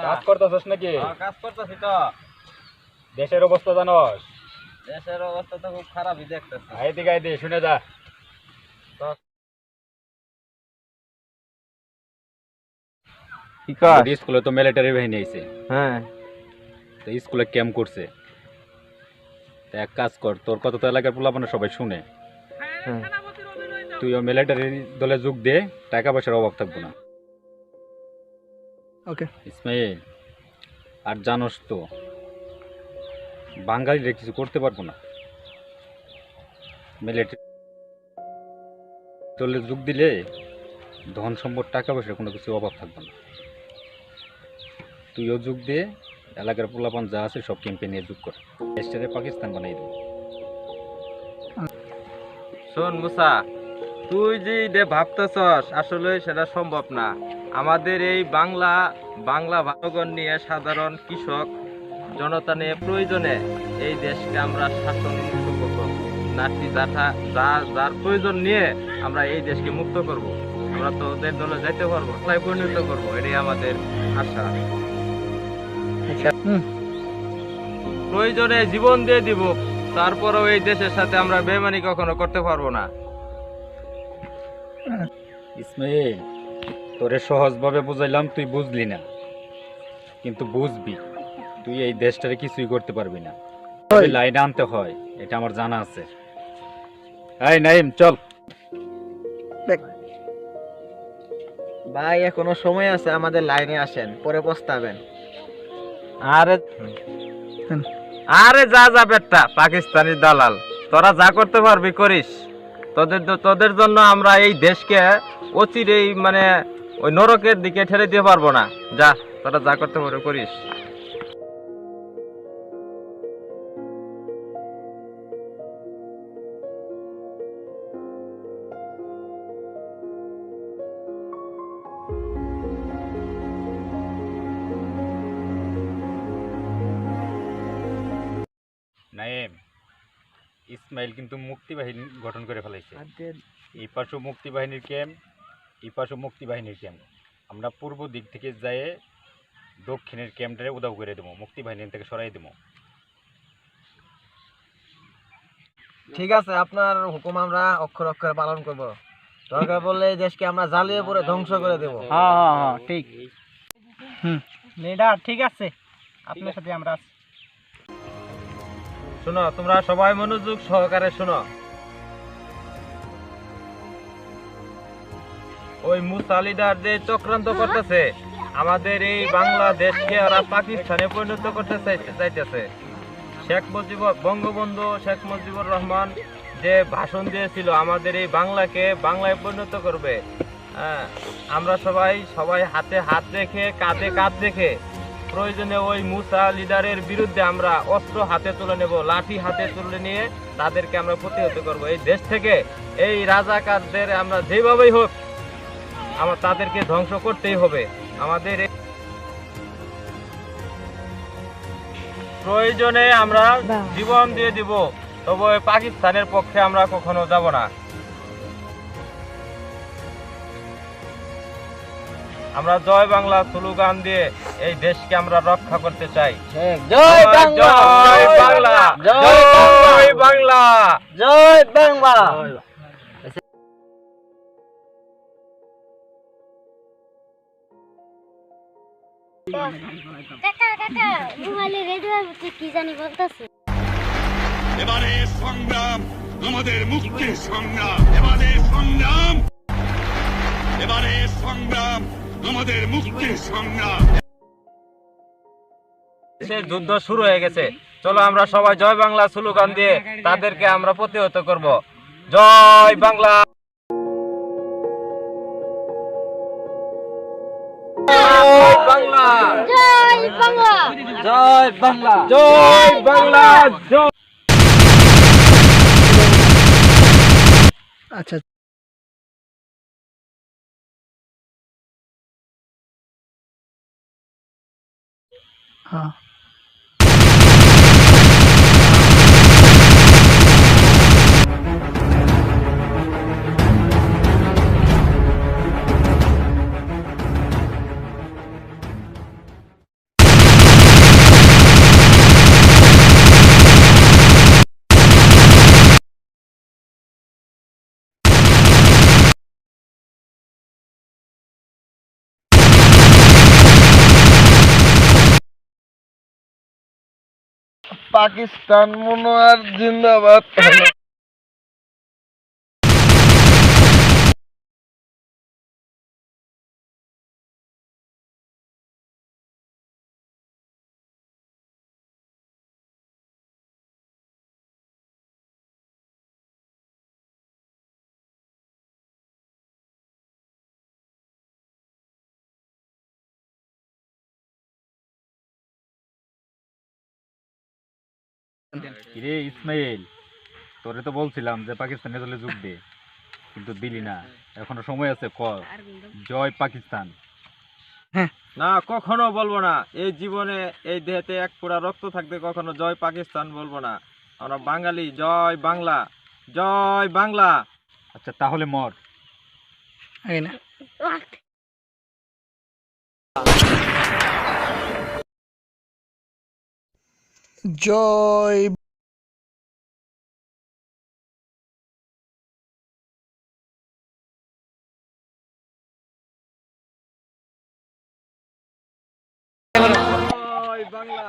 কাজ করতেছস নাকি? কাজ করতেছি তো। দেশের অবস্থা জানোস? দেশের অবস্থা তো খুব খারাপই দেখতেছি। এদিকে আয় দে, শুনে যা। কি কাজ? স্কুলে তো মিলিটারি বাহিনী আইছে। হ্যাঁ, তো স্কুলে ক্যাম্প করছে। তো এক কাজ কর, তোর কথা তো এলাকার পোলাপানে সবাই শুনে। তুইও মিলিটারি দলে যোগ দে, টাকা পয়সার অভাব থাকবো না। ওকে ইসমাইল, আর জানোস তো বাঙালিরা কিছু করতে পারবো না। মিলিটারি দলে যোগ দিলে ধন সম্পদ টাকা পয়সার কোনো কিছু অভাব থাকবে না। তুইও যোগ দে, এলাকার পোলাপান যা আছে সব ক্যাম্পে নিয়ে যোগ কর। দেশটারে পাকিস্তান বানাই দেবো। শোন মুসা, তুই যে ভাবতেছস আসলে সেটা সম্ভব না। আমাদের এই বাংলা ভাষাগণ নিয়ে সাধারণ কৃষক জনতা নিয়ে প্রয়োজনে এই দেশকে আমরা শাসন মুক্ত করবো। নাতি যার প্রয়োজন নিয়ে আমরা এই দেশকে মুক্ত করব। আমরা তো ওদের দলে যেতে পারবো, তাই পরিণত করবো, এটাই আমাদের আশা। প্রয়োজনে জীবন দিয়ে দিব, তারপরেও এই দেশের সাথে আমরা বেইমানি কখনো করতে পারবো না। ইসমাইল, তোরে সহজভাবে বুঝাইলাম, তুই বুঝলি না, কিন্তু বুঝবি। তুই এই দেশটারে কিছুই করতে পারবি না। লাইনে আনতে হয়, এটা আমার জানা আছে। এই নাইম, চল। ভাই এখনো সময় আছে, আমাদের লাইনে আসেন, পরে পস্তাবেন। আরে যা বেটা, পাকিস্তানি দালাল, তোরা যা করতে পারবি করিস। তোদের জন্য আমরা এই দেশকে অচিরেই মানে ওই নরকের দিকে ঠেলে দিতে পারবো না। যা, তোরা যা করতে পারবি করিস। নাইম, ইসমাইল কিন্তু মুক্তিবাহিনী গঠন করে ফেলাইছে। এই পাশে মুক্তিবাহিনীর ক্যাম্প, এই পাশে মুক্তিবাহিনীর ক্যাম্প। আমরা পূর্ব দিক থেকে যাই দক্ষিণের ক্যাম্পটারে উদাও করে দেবো, মুক্তিবাহিনী থেকে সরাই দেবো। ঠিক আছে, আপনার হুকুম আমরা অক্ষর অক্ষরে পালন করব। দরকার পড়লে এই দেশকে আমরা জ্বালিয়ে পুরো ধ্বংস করে দেব। হ্যাঁ ঠিক। লিডার ঠিক আছে, আপনার সাথে আমরা আছি। শোনো, তোমরা সবাই মনোযোগ সহকারে শোনো। ওই মুসালিদার যে চক্রান্ত করতেছে, আমাদের এই বাংলাদেশকে ওরা পাকিস্তানে পরিণত করতে চাইতেছে। বঙ্গবন্ধু শেখ মুজিবুর রহমান যে ভাষণ দিয়েছিল আমাদের এই বাংলাকে বাংলায় পরিণত করবে, আমরা সবাই হাতে হাত রেখে কাঁধে কাঁধ রেখে প্রয়োজনে ওই মুসা লিডারের বিরুদ্ধে আমরা অস্ত্র হাতে তুলে নেব, লাঠি হাতে তুলে নিয়ে তাদেরকে আমরা প্রতিহত করব। এই দেশ থেকে এই রাজাকারদের আমরা যেভাবেই হোক আমরা তাদেরকে ধ্বংস করতেই হবে। আমাদের প্রয়োজনে আমরা জীবন দিয়ে দিব, তবে পাকিস্তানের পক্ষে আমরা কখনো যাব না। আমরা জয় বাংলা স্লোগান দিয়ে এই দেশকে আমরা রক্ষা করতে চাই। জয় বাংলা, জয় বাংলা, জয় বাংলা, জয় বাংলা। কাকা মোবাইলে রেডিওর ভিতরে কি জানি বলতেছে। এবারে সংগ্রাম আমাদের মুক্তির সংগ্রাম, এবারে সংগ্রাম আমাদের মুক্তির সংগ্রাম। যুদ্ধ শুরু হয়ে গেছে, চলো আমরা সবাই জয় বাংলা স্লোগান দিয়ে তাদেরকে আমরা প্রতিহত করব। জয় বাংলা, জয় বাংলা, জয় বাংলা, জয় বাংলা, জয় বাংলা, জয়। আচ্ছা হ্যাঁ। পাকিস্তান মনোয়ার জিন্দাবাদ। কিরে ইসমাইল, তোরে তো বলছিলাম যে পাকিস্তানে চলে যোগ দে, কিন্তু দিলি না। এখনো সময় আছে, ক জয় পাকিস্তান। না, কখনো বলবো না। এই জীবনে এই দেহেতে এক ফোঁটা রক্ত থাকতে কখনো জয় পাকিস্তান বলবো না। আমরা বাঙালি। জয় বাংলা, জয় বাংলা। আচ্ছা তাহলে মর। জয় জয় বাংলা।